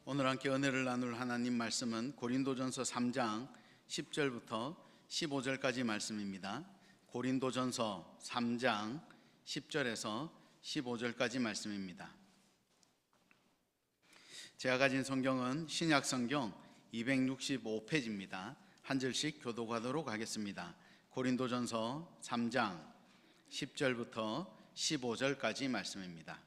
오늘 함께 은혜를 나눌 하나님 말씀은 고린도전서 3장 10절부터 15절까지 말씀입니다. 고린도전서 3장 10절에서 15절까지 말씀입니다. 제가 가진 성경은 신약 성경 265페이지입니다. 한 절씩 교독하도록 하겠습니다. 고린도전서 3장 10절부터 15절까지 말씀입니다.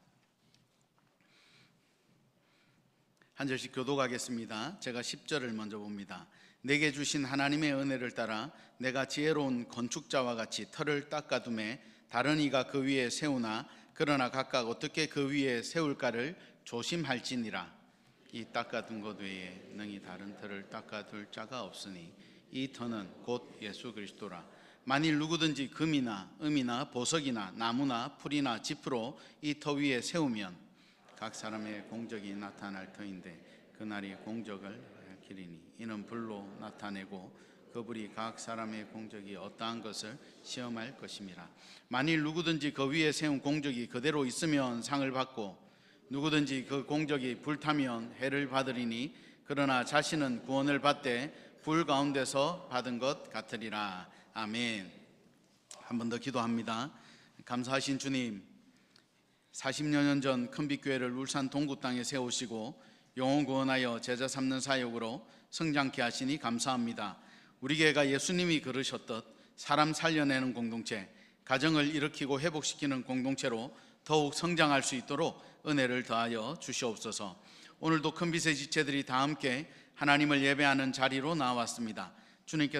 한 절씩 교독하겠습니다. 제가 10절을 먼저 봅니다. 내게 주신 하나님의 은혜를 따라 내가 지혜로운 건축자와 같이 터를 닦아둠에 다른 이가 그 위에 세우나 그러나 각각 어떻게 그 위에 세울까를 조심할지니라. 이 닦아둔 것 외에 능히 다른 터를 닦아둘 자가 없으니 이 터는 곧 예수 그리스도라. 만일 누구든지 금이나 음이나 보석이나 나무나 풀이나 짚으로 이 터 위에 세우면 각 사람의 공적이 나타날 터인데 그날이 공적을 기리니 이는 불로 나타내고 그 불이 각 사람의 공적이 어떠한 것을 시험할 것임이라. 만일 누구든지 그 위에 세운 공적이 그대로 있으면 상을 받고 누구든지 그 공적이 불타면 해를 받으리니 그러나 자신은 구원을 받되 불 가운데서 받은 것 같으리라. 아멘. 한 번 더 기도합니다. 감사하신 주님, 40여 년 전 큰빛교회를 울산 동구 땅에 세우시고 영혼 구원하여 제자 삼는 사역으로 성장케 하시니 감사합니다. 우리 교회가 예수님이 그러셨듯 사람 살려내는 공동체, 가정을 일으키고 회복시키는 공동체로 더욱 성장할 수 있도록 은혜를 더하여 주시옵소서. 오늘도 큰빛의 지체들이 다 함께 하나님을 예배하는 자리로 나왔습니다. 주님께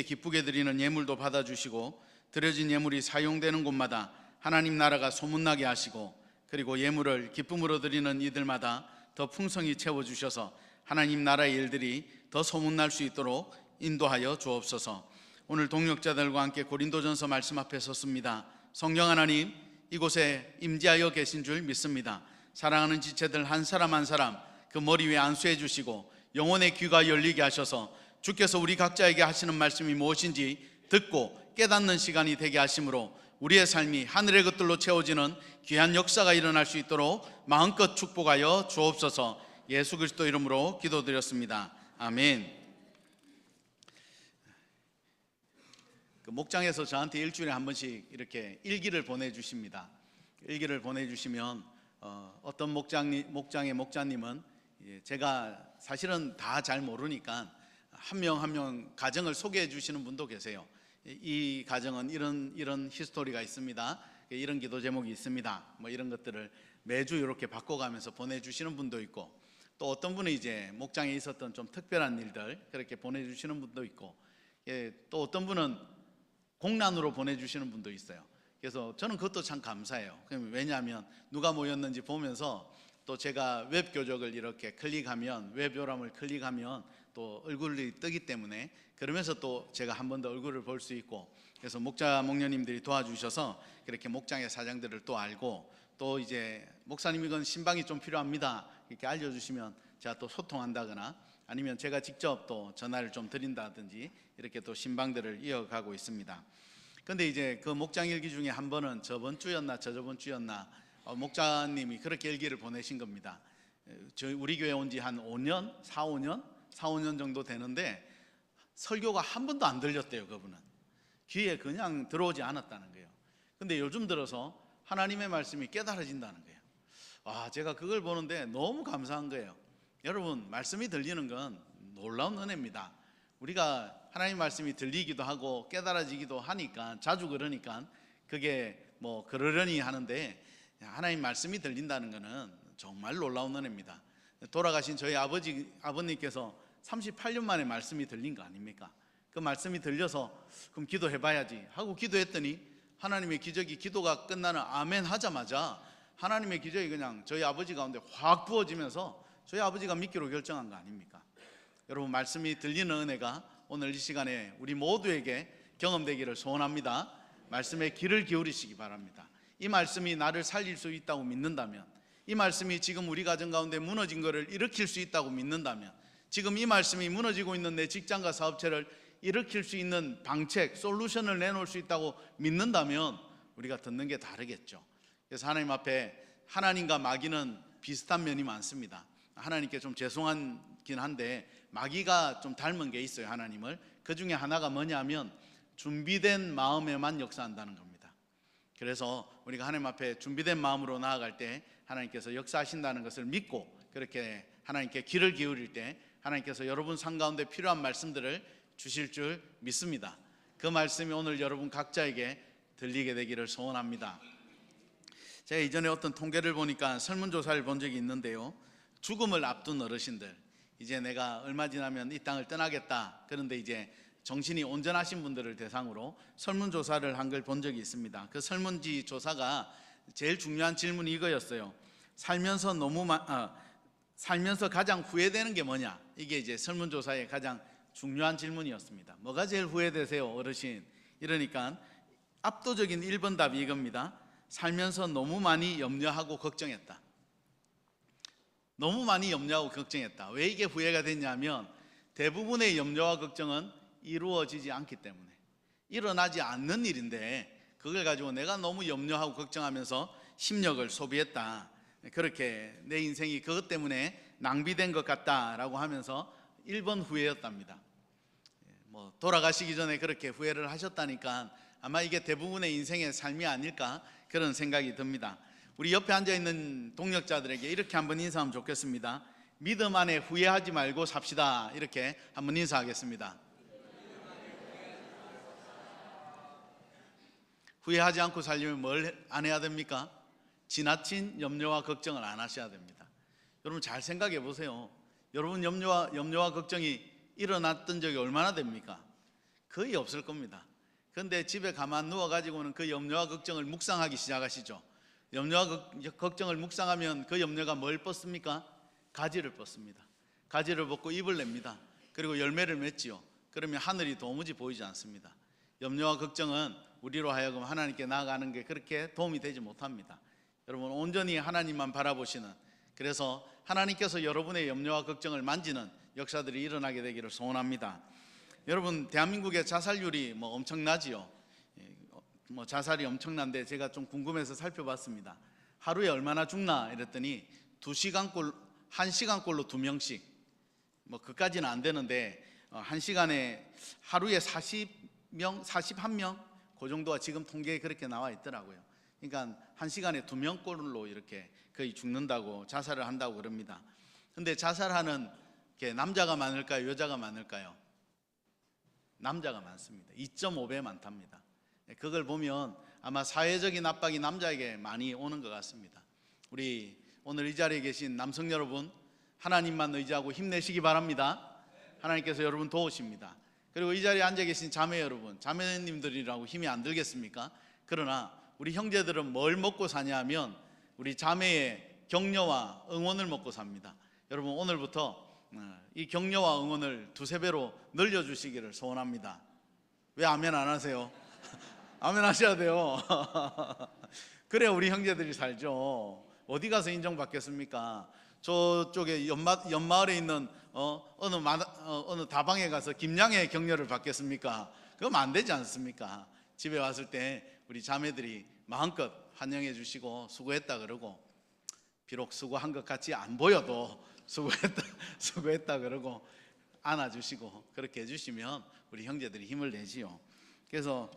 기쁘게 드리는 예물도 받아주시고 드려진 예물이 사용되는 곳마다 하나님 나라가 소문나게 하시고 그리고 예물을 기쁨으로 드리는 이들마다 더 풍성히 채워주셔서 하나님 나라의 일들이 더 소문날 수 있도록 인도하여 주옵소서. 오늘 동역자들과 함께 고린도전서 말씀 앞에 섰습니다. 성령 하나님, 이곳에 임재하여 계신 줄 믿습니다. 사랑하는 지체들 한 사람 한 사람 그 머리 위에 안수해 주시고 영혼의 귀가 열리게 하셔서 주께서 우리 각자에게 하시는 말씀이 무엇인지 듣고 깨닫는 시간이 되게 하심으로 우리의 삶이 하늘의 것들로 채워지는 귀한 역사가 일어날 수 있도록 마음껏 축복하여 주옵소서. 예수 그리스도 이름으로 기도드렸습니다. 아멘. 목장에서 저한테 일주일에 한 번씩 이렇게 일기를 보내주십니다. 일기를 보내주시면 어떤 목장의 목자님은 제가 사실은 다 잘 모르니까 한 명 한 명 가정을 소개해 주시는 분도 계세요. 이 가정은 이런 히스토리가 있습니다. 이런 기도 제목이 있습니다. 뭐 이런 것들을 매주 이렇게 바꿔가면서 보내주시는 분도 있고, 또 어떤 분은 이제 목장에 있었던 좀 특별한 일들 그렇게 보내주시는 분도 있고, 또 어떤 분은 공란으로 보내주시는 분도 있어요. 그래서 저는 그것도 참 감사해요. 왜냐하면 누가 모였는지 보면서 또 제가 웹 교적을 이렇게 클릭하면, 웹 요람을 클릭하면 또 얼굴이 뜨기 때문에 그러면서 또 제가 한 번 더 얼굴을 볼 수 있고, 그래서 목자 목녀님들이 도와주셔서 그렇게 목장의 사정들을 또 알고, 또 이제 목사님 이건 신방이 좀 필요합니다 이렇게 알려주시면 제가 또 소통한다거나 아니면 제가 직접 또 전화를 좀 드린다든지 이렇게 또 신방들을 이어가고 있습니다. 근데 이제 그 목장 일기 중에 한 번은 저번 주였나 저저번 주였나 목자님이 그렇게 일기를 보내신 겁니다. 우리 교회 온 지 한 5년? 4, 5년 정도 되는데 설교가 한 번도 안 들렸대요. 그분은 귀에 그냥 들어오지 않았다는 거예요. 근데 요즘 들어서 하나님의 말씀이 깨달아진다는 거예요. 제가 그걸 보는데 너무 감사한 거예요. 여러분, 말씀이 들리는 건 놀라운 은혜입니다. 우리가 하나님 말씀이 들리기도 하고 깨달아지기도 하니까, 자주 그러니까 그게 뭐 그러려니 하는데, 하나님 말씀이 들린다는 것은 정말 놀라운 은혜입니다. 돌아가신 저희 아버님께서 38년 만에 말씀이 들린 거 아닙니까? 그 말씀이 들려서 그럼 기도해 봐야지 하고 기도했더니 하나님의 기적이, 기도가 끝나는 아멘 하자마자 하나님의 기적이 그냥 저희 아버지 가운데 확 부어지면서 저희 아버지가 믿기로 결정한 거 아닙니까? 여러분, 말씀이 들리는 은혜가 오늘 이 시간에 우리 모두에게 경험되기를 소원합니다. 말씀에 귀를 기울이시기 바랍니다. 이 말씀이 나를 살릴 수 있다고 믿는다면, 이 말씀이 지금 우리 가정 가운데 무너진 것을 일으킬 수 있다고 믿는다면, 지금 이 말씀이 무너지고 있는 내 직장과 사업체를 일으킬 수 있는 방책, 솔루션을 내놓을 수 있다고 믿는다면 우리가 듣는 게 다르겠죠. 그래서 하나님 앞에 하나님과 마귀는 비슷한 면이 많습니다. 하나님께 좀 죄송하긴 한데 마귀가 좀 닮은 게 있어요. 하나님을. 그 중에 하나가 뭐냐면 준비된 마음에만 역사한다는 겁니다. 그래서 우리가 하나님 앞에 준비된 마음으로 나아갈 때 하나님께서 역사하신다는 것을 믿고 그렇게 하나님께 귀를 기울일 때 하나님께서 여러분 삶 가운데 필요한 말씀들을 주실 줄 믿습니다. 그 말씀이 오늘 여러분 각자에게 들리게 되기를 소원합니다. 제가 이전에 어떤 통계를 보니까 설문조사를 본 적이 있는데요, 죽음을 앞둔 어르신들, 이제 내가 얼마 지나면 이 땅을 떠나겠다, 그런데 이제 정신이 온전하신 분들을 대상으로 설문조사를 한 걸 본 적이 있습니다. 그 설문지 조사가 제일 중요한 질문이 이거였어요. 살면서 가장 후회되는 게 뭐냐? 이게 이제 설문조사의 가장 중요한 질문이었습니다. 뭐가 제일 후회되세요, 어르신? 이러니까 압도적인 1번 답이 이겁니다. 살면서 너무 많이 염려하고 걱정했다. 너무 많이 염려하고 걱정했다. 왜 이게 후회가 됐냐면 대부분의 염려와 걱정은 이루어지지 않기 때문에, 일어나지 않는 일인데 그걸 가지고 내가 너무 염려하고 걱정하면서 심력을 소비했다. 그렇게 내 인생이 그것 때문에 낭비된 것 같다라고 하면서 1번 후회였답니다. 뭐 돌아가시기 전에 그렇게 후회를 하셨다니까 아마 이게 대부분의 인생의 삶이 아닐까 그런 생각이 듭니다. 우리 옆에 앉아있는 동역자들에게 이렇게 한번 인사하면 좋겠습니다. 믿음 안에 후회하지 말고 삽시다. 이렇게 한번 인사하겠습니다. 후회하지 않고 살려면 뭘 안 해야 됩니까? 지나친 염려와 걱정을 안 하셔야 됩니다. 여러분 잘 생각해 보세요. 여러분 염려와 걱정이 일어났던 적이 얼마나 됩니까? 거의 없을 겁니다. 그런데 집에 가만 누워가지고는 그 염려와 걱정을 묵상하기 시작하시죠. 염려와 걱정을 묵상하면 그 염려가 뭘 뻗습니까? 가지를 뻗습니다. 가지를 뻗고 잎을 냅니다. 그리고 열매를 맺지요. 그러면 하늘이 도무지 보이지 않습니다. 염려와 걱정은 우리로 하여금 하나님께 나아가는 게 그렇게 도움이 되지 못합니다. 여러분 온전히 하나님만 바라보시는, 그래서 하나님께서 여러분의 염려와 걱정을 만지는 역사들이 일어나게 되기를 소원합니다. 여러분 대한민국의 자살률이 엄청나지요. 자살이 엄청난데 제가 좀 궁금해서 살펴봤습니다. 하루에 얼마나 죽나 이랬더니 1시간꼴로 2명씩, 그까지는 안 되는데 1시간에 하루에 40명, 41명 그 정도가 지금 통계에 그렇게 나와 있더라고요. 그러니까 1시간에 2명꼴로 이렇게 거의 죽는다고, 자살을 한다고 그럽니다. 근데 자살하는 게 남자가 많을까요, 여자가 많을까요? 남자가 많습니다. 2.5배 많답니다. 그걸 보면 아마 사회적인 압박이 남자에게 많이 오는 것 같습니다. 우리 오늘 이 자리에 계신 남성 여러분, 하나님만 의지하고 힘내시기 바랍니다. 하나님께서 여러분 도우십니다. 그리고 이 자리에 앉아 계신 자매 여러분, 자매님들이라고 힘이 안 들겠습니까? 그러나 우리 형제들은 뭘 먹고 사냐 하면 우리 자매의 격려와 응원을 먹고 삽니다. 여러분 오늘부터 이 격려와 응원을 2~3배로 늘려주시기를 소원합니다. 왜 아멘 안 하세요? 아멘 하셔야 돼요. 그래야 우리 형제들이 살죠. 어디 가서 인정받겠습니까? 저쪽에 옆마을에 있는 어느 다방에 가서 김양의 격려를 받겠습니까? 그럼 안 되지 않습니까? 집에 왔을 때 우리 자매들이 마음껏 환영해 주시고 수고했다 그러고, 비록 수고한 것 같이 안 보여도 수고했다 그러고 안아주시고 그렇게 해주시면 우리 형제들이 힘을 내지요. 그래서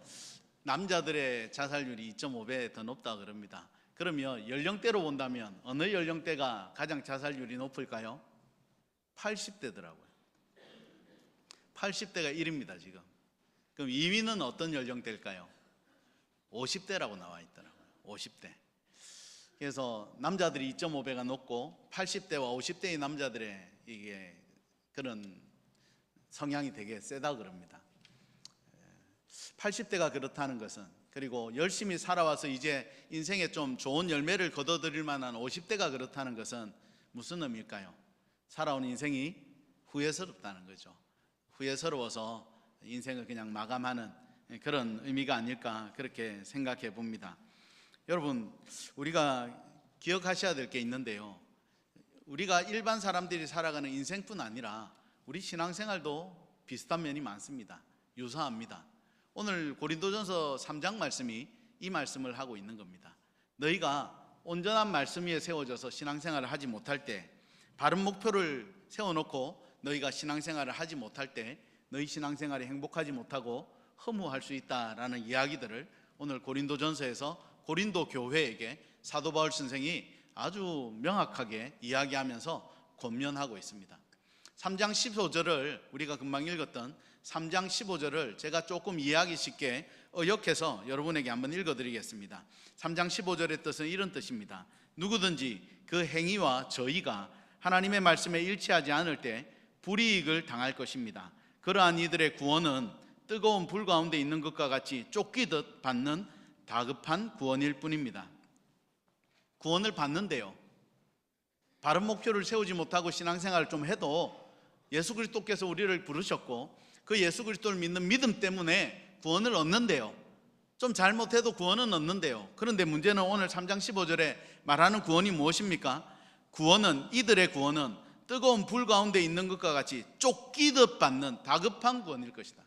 남자들의 자살률이 2.5배 더 높다 그럽니다. 그러면 연령대로 본다면 어느 연령대가 가장 자살률이 높을까요? 80대더라고요. 80대가 1위입니다 지금. 그럼 2위는 어떤 연령대일까요? 50대라고 나와 있더라고요. 50대. 그래서 남자들이 2.5배가 높고 80대와 50대의 남자들의 이게 그런 성향이 되게 세다 그럽니다. 80대가 그렇다는 것은, 그리고 열심히 살아와서 이제 인생에 좀 좋은 열매를 거둬들일 만한 50대가 그렇다는 것은 무슨 의미일까요? 살아온 인생이 후회스럽다는 거죠. 후회스러워서 인생을 그냥 마감하는 그런 의미가 아닐까 그렇게 생각해 봅니다. 여러분 우리가 기억하셔야 될 게 있는데요, 우리가 일반 사람들이 살아가는 인생뿐 아니라 우리 신앙생활도 비슷한 면이 많습니다. 유사합니다. 오늘 고린도전서 3장 말씀이 이 말씀을 하고 있는 겁니다. 너희가 온전한 말씀 위에 세워져서 신앙생활을 하지 못할 때 바른 목표를 세워놓고 너희가 신앙생활을 하지 못할 때 너희 신앙생활이 행복하지 못하고 허무할 수 있다라는 이야기들을 오늘 고린도전서에서 고린도 교회에게 사도 바울 선생이 아주 명확하게 이야기하면서 권면하고 있습니다. 3장 15절을 우리가 금방 읽었던 3장 15절을 제가 조금 이해하기 쉽게 어역해서 여러분에게 한번 읽어드리겠습니다. 3장 15절의 뜻은 이런 뜻입니다. 누구든지 그 행위와 저희가 하나님의 말씀에 일치하지 않을 때 불이익을 당할 것입니다. 그러한 이들의 구원은 뜨거운 불 가운데 있는 것과 같이 쫓기듯 받는 다급한 구원일 뿐입니다. 구원을 받는데요, 바른 목표를 세우지 못하고 신앙생활을 좀 해도 예수 그리스도께서 우리를 부르셨고 그 예수 그리스도를 믿는 믿음 때문에 구원을 얻는데요, 좀 잘못해도 구원은 얻는데요. 그런데 문제는 오늘 3장 15절에 말하는 구원이 무엇입니까? 구원은, 이들의 구원은 뜨거운 불 가운데 있는 것과 같이 쫓기듯 받는 다급한 구원일 것이다.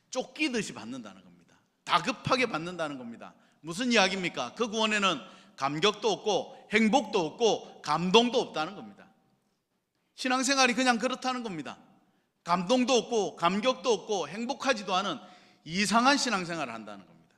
쫓기듯이 받는다는 겁니다. 다급하게 받는다는 겁니다. 무슨 이야기입니까? 그 구원에는 감격도 없고 행복도 없고 감동도 없다는 겁니다. 신앙생활이 그냥 그렇다는 겁니다. 감동도 없고 감격도 없고 행복하지도 않은 이상한 신앙생활을 한다는 겁니다.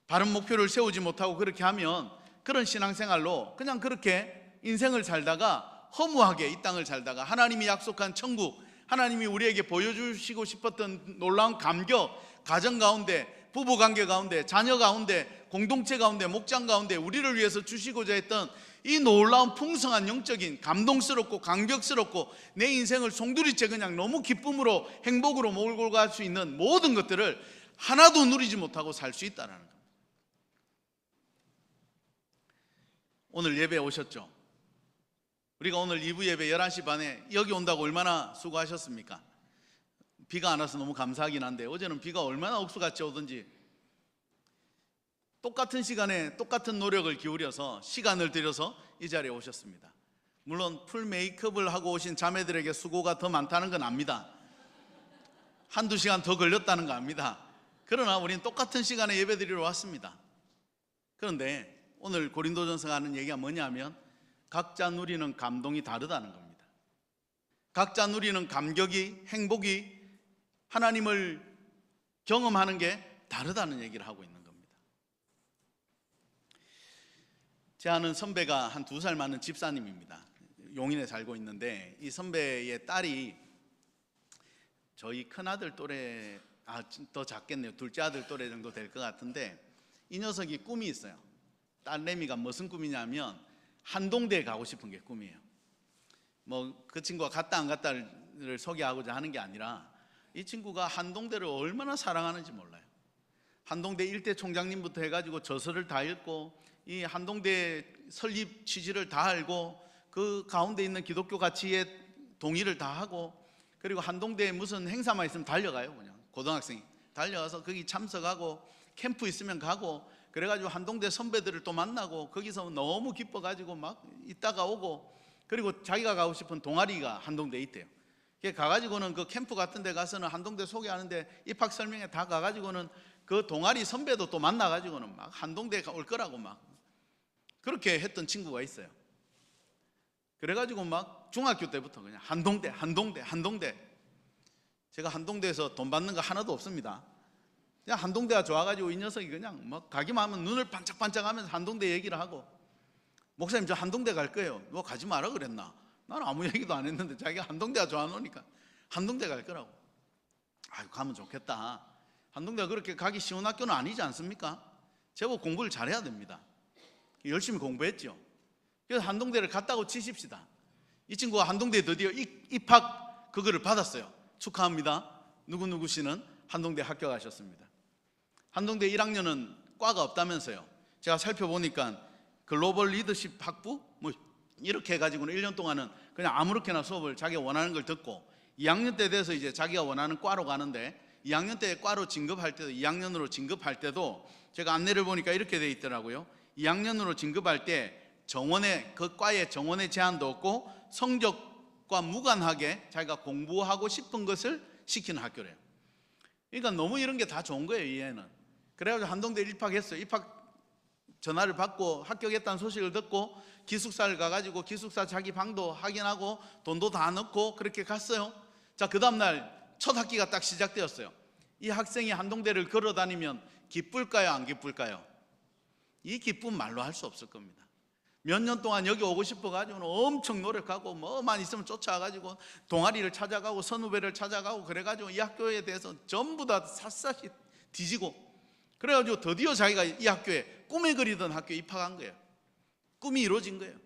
바른 목표를 세우지 못하고 그렇게 하면 그런 신앙생활로 그냥 그렇게 인생을 살다가 허무하게 이 땅을 살다가 하나님이 약속한 천국, 하나님이 우리에게 보여주시고 싶었던 놀라운 감격, 가정 가운데, 부부관계 가운데, 자녀 가운데, 공동체 가운데, 목장 가운데 우리를 위해서 주시고자 했던 이 놀라운 풍성한 영적인 감동스럽고 감격스럽고 내 인생을 송두리째 그냥 너무 기쁨으로 행복으로 몰고 갈 수 있는 모든 것들을 하나도 누리지 못하고 살 수 있다는 겁니다. 오늘 예배 오셨죠? 우리가 오늘 2부 예배 11시 반에 여기 온다고 얼마나 수고하셨습니까? 비가 안 와서 너무 감사하긴 한데 어제는 비가 얼마나 억수같이 오든지 똑같은 시간에 똑같은 노력을 기울여서 시간을 들여서 이 자리에 오셨습니다. 물론 풀 메이크업을 하고 오신 자매들에게 수고가 더 많다는 건 압니다. 한두 시간 더 걸렸다는 거 압니다. 그러나 우리는 똑같은 시간에 예배드리러 왔습니다. 그런데 오늘 고린도전서가 하는 얘기가 뭐냐면 각자 누리는 감동이 다르다는 겁니다. 각자 누리는 감격이, 행복이, 하나님을 경험하는 게 다르다는 얘기를 하고 있는 겁니다. 제 아는 선배가 한 2살 많은 집사님입니다. 용인에 살고 있는데 이 선배의 딸이 저희 큰아들 또래, 더 작겠네요. 둘째 아들 또래 정도 될 것 같은데 이 녀석이 꿈이 있어요. 딸내미가 무슨 꿈이냐면 한동대에 가고 싶은 게 꿈이에요. 뭐 그 친구가 갔다 안 갔다를 소개하고자 하는 게 아니라 이 친구가 한동대를 얼마나 사랑하는지 몰라요. 한동대 일대 총장님부터 해가지고 저서를 다 읽고 이 한동대 설립 취지를 다 알고 그 가운데 있는 기독교 가치에 동의를 다 하고 그리고 한동대에 무슨 행사만 있으면 달려가요. 그냥 고등학생이 달려가서 거기 참석하고 캠프 있으면 가고 그래가지고 한동대 선배들을 또 만나고 거기서 너무 기뻐가지고 막 있다가 오고 그리고 자기가 가고 싶은 동아리가 한동대에 있대요. 가가지고는 그 캠프 같은 데 가서는 한동대 소개하는데 입학 설명회 다 가가지고는 그 동아리 선배도 또 만나가지고는 막 한동대 올 거라고 막 그렇게 했던 친구가 있어요. 그래가지고 막 중학교 때부터 그냥 한동대 제가 한동대에서 돈 받는 거 하나도 없습니다. 그냥 한동대가 좋아가지고 이 녀석이 그냥 막 가기만 하면 눈을 반짝반짝 하면서 한동대 얘기를 하고 목사님 저 한동대 갈 거예요. 너 가지 마라 그랬나? 나는 아무 얘기도 안 했는데 자기가 한동대가 좋아하니까 한동대 갈 거라고. 아유 가면 좋겠다. 한동대가 그렇게 가기 쉬운 학교는 아니지 않습니까? 제법 공부를 잘해야 됩니다. 열심히 공부했죠. 그래서 한동대를 갔다고 치십시다. 이 친구가 한동대에 드디어 입학 그거를 받았어요. 축하합니다. 누구누구 씨는 한동대 합격하셨습니다. 한동대 1학년은 과가 없다면서요. 제가 살펴보니까 글로벌 리더십 학부 뭐 이렇게 해가지고는 1년 동안은 그냥 아무렇게나 수업을 자기가 원하는 걸 듣고 2학년 때 돼서 이제 자기가 원하는 과로 가는데 2학년 때 과로 진급할 때도 2학년으로 진급할 때도 제가 안내를 보니까 이렇게 돼 있더라고요. 2학년으로 진급할 때 정원에 그 과에 정원에 제한도 없고 성적과 무관하게 자기가 공부하고 싶은 것을 시키는 학교래요. 그러니까 너무 이런 게 다 좋은 거예요. 이 애는. 그래가지고 한동대 입학했어요. 입학 전화를 받고 합격했다는 소식을 듣고 기숙사를 가가지고 기숙사 자기 방도 확인하고 돈도 다 넣고 그렇게 갔어요. 자, 그 다음날 첫 학기가 딱 시작되었어요. 이 학생이 한동대를 걸어 다니면 기쁠까요, 안 기쁠까요? 이 기쁨 말로 할 수 없을 겁니다. 몇 년 동안 여기 오고 싶어가지고 엄청 노력하고 뭐만 있으면 쫓아가지고 동아리를 찾아가고 선후배를 찾아가고 그래가지고 이 학교에 대해서 전부 다 샅샅이 뒤지고 그래가지고 드디어 자기가 이 학교에 꿈에 그리던 학교에 입학한 거예요. 꿈이 이루어진 거예요.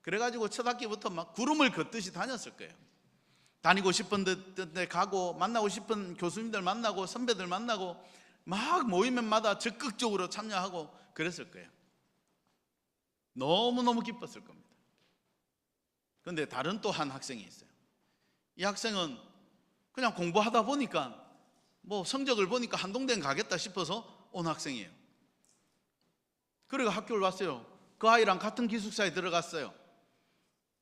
그래가지고 첫 학기부터 막 구름을 걷듯이 다녔을 거예요. 다니고 싶은 데 가고 만나고 싶은 교수님들 만나고 선배들 만나고 막 모임마다 적극적으로 참여하고 그랬을 거예요. 너무너무 기뻤을 겁니다. 그런데 다른 또 한 학생이 있어요. 이 학생은 그냥 공부하다 보니까 뭐 성적을 보니까 한동대 가겠다 싶어서 온 학생이에요. 그리고 학교를 왔어요. 그 아이랑 같은 기숙사에 들어갔어요.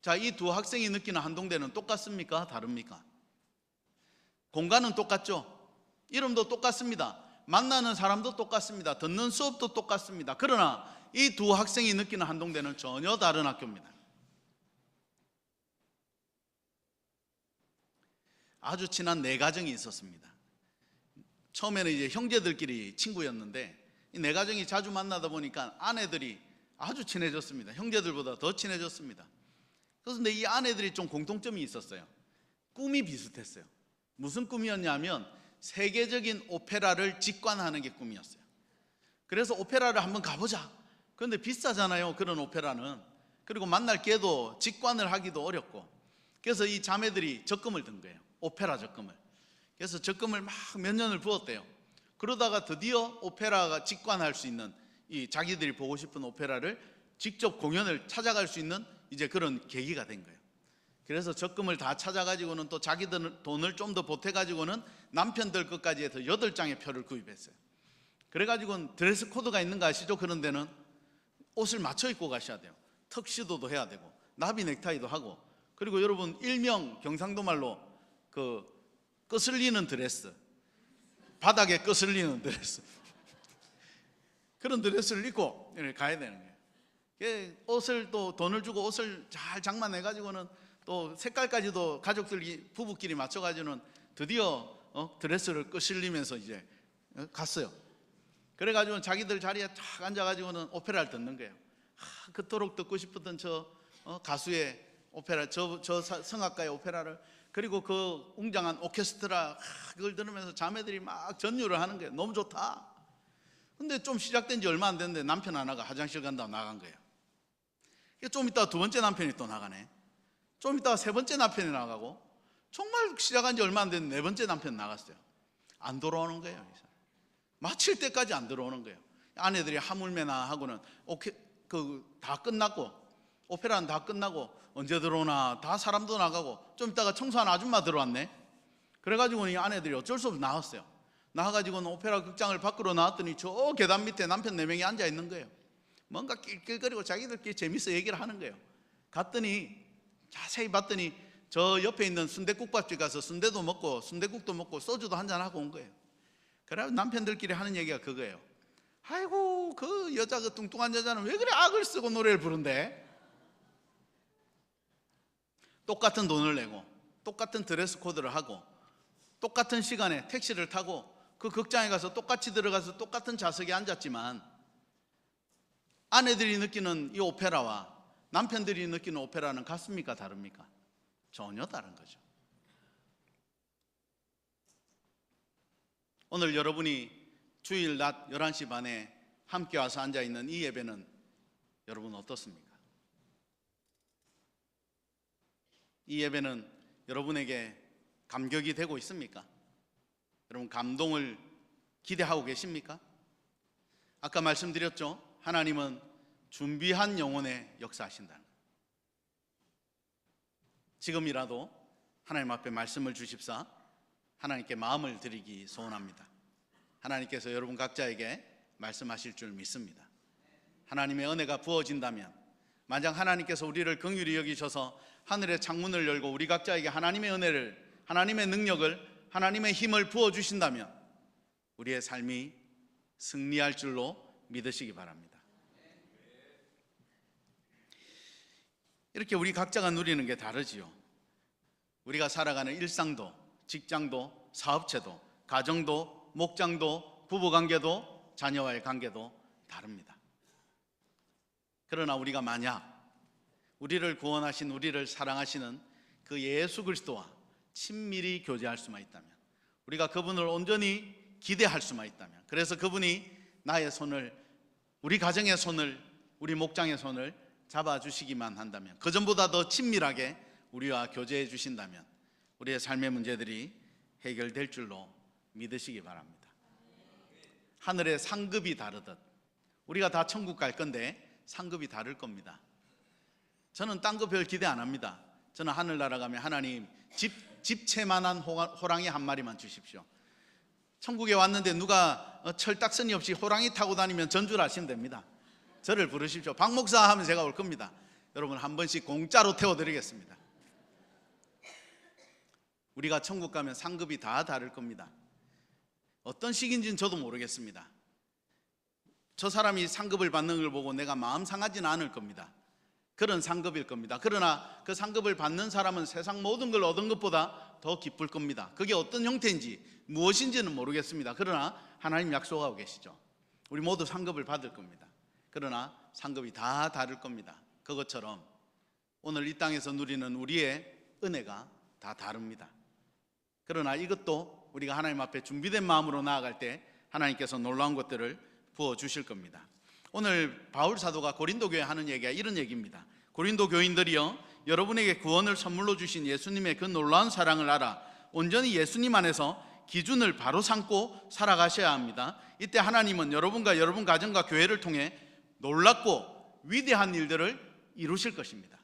자, 이 두 학생이 느끼는 한동대는 똑같습니까? 다릅니까? 공간은 똑같죠? 이름도 똑같습니다. 만나는 사람도 똑같습니다. 듣는 수업도 똑같습니다. 그러나 이 두 학생이 느끼는 한동대는 전혀 다른 학교입니다. 아주 친한 네 가정이 있었습니다. 처음에는 이제 형제들끼리 친구였는데 이 네 가정이 자주 만나다 보니까 아내들이 아주 친해졌습니다. 형제들보다 더 친해졌습니다. 그런데 이 아내들이 좀 공통점이 있었어요. 꿈이 비슷했어요. 무슨 꿈이었냐면 세계적인 오페라를 직관하는 게 꿈이었어요. 그래서 오페라를 한번 가보자. 그런데 비싸잖아요, 그런 오페라는. 그리고 만날 기회도 직관을 하기도 어렵고. 그래서 이 자매들이 적금을 든 거예요. 오페라 적금을. 그래서 적금을 막 몇 년을 부었대요. 그러다가 드디어 오페라가 직관할 수 있는, 이 자기들이 보고 싶은 오페라를 직접 공연을 찾아갈 수 있는 이제 그런 계기가 된 거예요. 그래서 적금을 다 찾아가지고는 또 자기들 돈을 좀 더 보태가지고는 남편들 것까지 해서 8장의 표를 구입했어요. 그래가지고는 드레스 코드가 있는 거 아시죠? 그런 데는 옷을 맞춰 입고 가셔야 돼요. 턱시도도 해야 되고 나비 넥타이도 하고, 그리고 여러분 일명 경상도 말로 그 거슬리는 드레스, 바닥에 거슬리는 드레스 그런 드레스를 입고 이렇게 가야 되는 거예요. 옷을 또 돈을 주고 옷을 잘 장만해 가지고는 또 색깔까지도 가족들이 부부끼리 맞춰 가지고는 드디어 드레스를 거슬리면서 이제 갔어요. 그래 가지고 자기들 자리에 탁 앉아 가지고는 오페라를 듣는 거예요. 그토록 듣고 싶었던 저 가수의 오페라, 저 성악가의 오페라를, 그리고 그 웅장한 오케스트라 그걸 들으면서 자매들이 막 전율을 하는 거예요. 너무 좋다. 근데 좀 시작된 지 얼마 안 됐는데 남편 하나가 화장실 간다고 나간 거예요. 좀 있다가 두 번째 남편이 또 나가네. 좀 있다가 세 번째 남편이 나가고, 정말 시작한 지 얼마 안 됐는데 네 번째 남편 나갔어요. 안 돌아오는 거예요. 마칠 때까지 안 들어오는 거예요. 아내들이 하물매나 하고는 다 끝났고, 오페라는 다 끝나고 언제 들어오나, 다 사람도 나가고, 좀 있다가 청소하는 아줌마 들어왔네. 그래가지고 이 아내들이 어쩔 수 없이 나왔어요. 나와가지고는 오페라 극장을 밖으로 나왔더니 저 계단 밑에 남편 4명이 앉아 있는 거예요. 뭔가 낄낄거리고 자기들끼리 재밌어 얘기를 하는 거예요. 갔더니 자세히 봤더니 저 옆에 있는 순댓국밥집 가서 순대도 먹고 순댓국도 먹고 소주도 한잔하고 온 거예요. 그래서 남편들끼리 하는 얘기가 그거예요. 아이고, 그 여자, 그 뚱뚱한 여자는 왜 그래 악을 쓰고 노래를 부른대? 똑같은 돈을 내고 똑같은 드레스 코드를 하고 똑같은 시간에 택시를 타고 그 극장에 가서 똑같이 들어가서 똑같은 좌석에 앉았지만, 아내들이 느끼는 이 오페라와 남편들이 느끼는 오페라는 같습니까? 다릅니까? 전혀 다른 거죠. 오늘 여러분이 주일 낮 11시 반에 함께 와서 앉아있는 이 예배는 여러분 어떻습니까? 이 예배는 여러분에게 감격이 되고 있습니까? 여러분 감동을 기대하고 계십니까? 아까 말씀드렸죠? 하나님은 준비한 영혼에 역사하신다는 것. 지금이라도 하나님 앞에 말씀을 주십사 하나님께 마음을 드리기 소원합니다. 하나님께서 여러분 각자에게 말씀하실 줄 믿습니다. 하나님의 은혜가 부어진다면, 만약 하나님께서 우리를 긍휼히 여기셔서 하늘의 창문을 열고 우리 각자에게 하나님의 은혜를, 하나님의 능력을, 하나님의 힘을 부어주신다면 우리의 삶이 승리할 줄로 믿으시기 바랍니다. 이렇게 우리 각자가 누리는 게 다르지요. 우리가 살아가는 일상도, 직장도, 사업체도, 가정도, 목장도, 부부관계도, 자녀와의 관계도 다릅니다. 그러나 우리가 만약 우리를 구원하신, 우리를 사랑하시는 그 예수 그리스도와 친밀히 교제할 수만 있다면, 우리가 그분을 온전히 기대할 수만 있다면, 그래서 그분이 나의 손을, 우리 가정의 손을, 우리 목장의 손을 잡아주시기만 한다면, 그 전보다 더 친밀하게 우리와 교제해 주신다면 우리의 삶의 문제들이 해결될 줄로 믿으시기 바랍니다. 하늘의 상급이 다르듯 우리가 다 천국 갈 건데 상급이 다를 겁니다. 저는 딴 거 별 기대 안 합니다. 저는 하늘나라 가면 하나님 집채만한 호랑이 한 마리만 주십시오. 천국에 왔는데 누가 철딱서니 없이 호랑이 타고 다니면 전주를 하시면 됩니다. 저를 부르십시오. 박 목사 하면 제가 올 겁니다. 여러분 한 번씩 공짜로 태워드리겠습니다. 우리가 천국 가면 상급이 다 다를 겁니다. 어떤 식인지는 저도 모르겠습니다. 저 사람이 상급을 받는 걸 보고 내가 마음 상하지는 않을 겁니다. 그런 상급일 겁니다. 그러나 그 상급을 받는 사람은 세상 모든 걸 얻은 것보다 더 기쁠 겁니다. 그게 어떤 형태인지 무엇인지는 모르겠습니다. 그러나 하나님 약속하고 계시죠. 우리 모두 상급을 받을 겁니다. 그러나 상급이 다 다를 겁니다. 그것처럼 오늘 이 땅에서 누리는 우리의 은혜가 다 다릅니다. 그러나 이것도 우리가 하나님 앞에 준비된 마음으로 나아갈 때 하나님께서 놀라운 것들을 부어주실 겁니다. 오늘 바울 사도가 고린도 교회에 하는 얘기가 이런 얘기입니다. 고린도 교인들이여, 여러분에게 구원을 선물로 주신 예수님의 그 놀라운 사랑을 알아 온전히 예수님 안에서 기준을 바로 삼고 살아가셔야 합니다. 이때 하나님은 여러분과 여러분 가정과 교회를 통해 놀랍고 위대한 일들을 이루실 것입니다.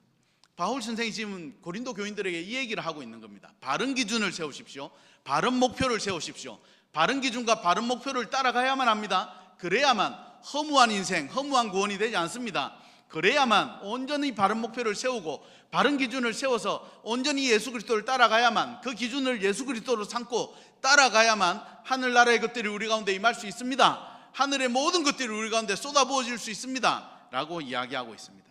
바울 선생이 지금 고린도 교인들에게 이 얘기를 하고 있는 겁니다. 바른 기준을 세우십시오. 바른 목표를 세우십시오. 바른 기준과 바른 목표를 따라가야만 합니다. 그래야만 허무한 인생, 허무한 구원이 되지 않습니다. 그래야만 온전히 바른 목표를 세우고 바른 기준을 세워서 온전히 예수 그리스도를 따라가야만, 그 기준을 예수 그리스도로 삼고 따라가야만 하늘나라의 것들이 우리 가운데 임할 수 있습니다. 하늘의 모든 것들이 우리 가운데 쏟아부어질 수 있습니다 라고 이야기하고 있습니다.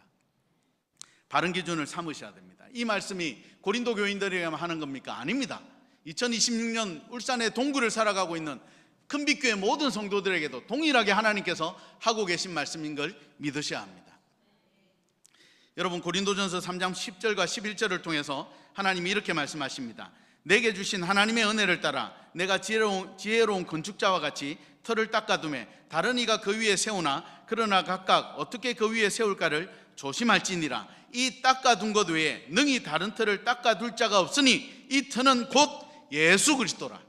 바른 기준을 삼으셔야 됩니다. 이 말씀이 고린도 교인들에게만 하는 겁니까? 아닙니다. 2026년 울산의 동구를 살아가고 있는 큰빛교회 모든 성도들에게도 동일하게 하나님께서 하고 계신 말씀인 걸 믿으셔야 합니다. 여러분, 고린도전서 3장 10절과 11절을 통해서 하나님이 이렇게 말씀하십니다. 내게 주신 하나님의 은혜를 따라 내가 지혜로운 건축자와 같이 터를 닦아두매 다른 이가 그 위에 세우나 그러나 각각 어떻게 그 위에 세울까를 조심할지니라. 이 닦아둔 것 외에 능히 다른 터를 닦아둘 자가 없으니 이 터는 곧 예수 그리스도라.